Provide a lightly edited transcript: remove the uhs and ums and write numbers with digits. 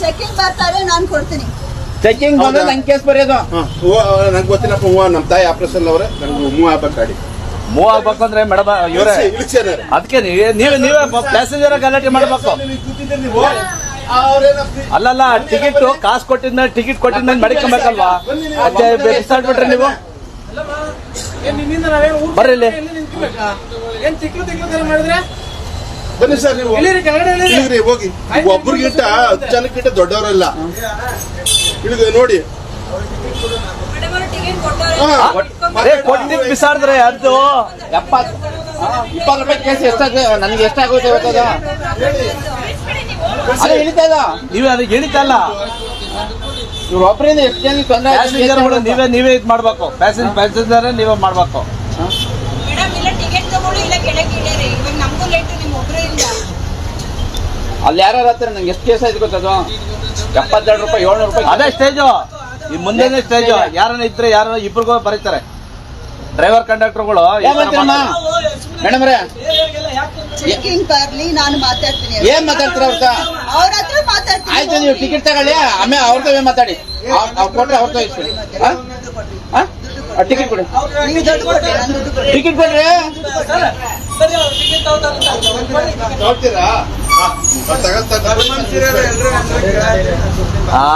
Checking ಬರ್ತಾರೆ, ನಾನು ಕೊಡ್ತೀನಿ. ಚೆಕಿಂಗ್ ಬಂದ್ರೆ ನಂಗೆ ಕೇಸ್ ಬರೆಯೋದು. ನಂಗೆ ಗೊತ್ತಿಲ್ಲಪ್ಪ. ನಮ್ಮ ತಾಯಿ ಆಪರೇಷನ್ ಅವ್ರೆ, ನಂಗೆ ಮೂವ್ ಆಗ್ಬೇಕು ಗಾಡಿ. ಮೂವ್ ಆಗ್ಬೇಕಂದ್ರೆ ಮೇಡಮ್ ಇವರೇ ಅದಕ್ಕೆ ನೀವೇ ಪ್ಯಾಸೆಂಜರ್ ಗಲಾಟೆ ಮಾಡ್ಬೇಕು. ಅಲ್ಲಲ್ಲ, ಟಿಕೆಟ್ ಕಾಸು ಕೊಟ್ಟಿದ್ಮೇಲೆ ಟಿಕೆಟ್ ಕೊಟ್ಟಿದ್ಮೇಲೆ ಮಡಿಕೊಬೇಕಲ್ವಾ? ಬಿಸಾಡ್ಬಿಟ್ರೆ ನೀವು ಬರ್ರಿ ಇಲ್ಲಿ. ಬನ್ನಿ ಸರ್, ನೀವು ಹೋಗಿ. ಒಬ್ರಿಗಿಂತ 10 ಜನಕ್ಕಿಂತ ದೊಡ್ಡವರಲ್ಲ. ಇಳಿದು ನೋಡಿ. ಕೊಟ್ಟು ಬಿಸಾಡಿದ್ರೆ ಅದು 20 ರೂಪಾಯಿ ಕೇಸ್ ಎಷ್ಟಾಗ ನನಗೆ ಎಷ್ಟಾಗುತ್ತೆ ಇವತ್ತದ? ಅದು ಇಳಿತಾ ಇದ. ನೀವೇ ಅದಕ್ಕೆ ಇಳಿತಲ್ಲ. ಇವ್ರ ಒಬ್ಬರಿಂದ ಎಷ್ಟು ಜನ ತೊಂದರೆ? ಪ್ಯಾಸೆಂಜರ್ಗಳು ನೀವೇ ಇದು ಮಾಡ್ಬೇಕು. ಪ್ಯಾಸೆಂಜರ್ ನೀವೇ ಮಾಡ್ಬೇಕು. ಅಲ್ಲಿ ಯಾರು ಹತ್ರ ನಂಗೆ ಎಷ್ಟು ಕೇಸ್ ಆಯ್ತು ಗೊತ್ತದು? 72 ರೂಪಾಯಿ, 700 ರೂಪಾಯಿ. ಅದೇ ಸ್ಟೇಜು, ಈ ಮುಂದೆನೇ ಸ್ಟೇಜು. ಯಾರನ್ನ ಇದ್ರೆ ಯಾರು ಇಬ್ಬರಿಗೂ ಬರೀತಾರೆ. ಡ್ರೈವರ್ ಕಂಡಕ್ಟರ್ಗಳು ಮೇಡಮ್ ರೇ, ಚೆಕಿಂಗ್ ಬರ್ಲಿ, ನಾನು ಮಾತಾಡ್ತೀನಿ. ಏನ್ ಮಾತಾಡ್ತೀರ ಅವ್ರ ಹತ್ರ ಮಾತಾಡ್ತೀನಿ. ಆಯ್ತು, ನೀವು ಟಿಕೆಟ್ ತಗೊಳ್ಳಿ, ಆಮೇಲೆ ಅವ್ರತವೇ ಮಾತಾಡಿ. ಅವ್ರು ಕೊಟ್ರೆ ಅವ್ರ ಟಿಕೆಟ್ ಕೊಡಿ. ನೀವು ದುಡ್ಡು ಕೊಡ್ರಿ, ನಾನು ದುಡ್ಡು ಕೊಡ್ರಿ. ಟಿಕೆಟ್ ಕೊಡ್ರಿ. ನೋಡ್ತೀರಾ? ಹಾ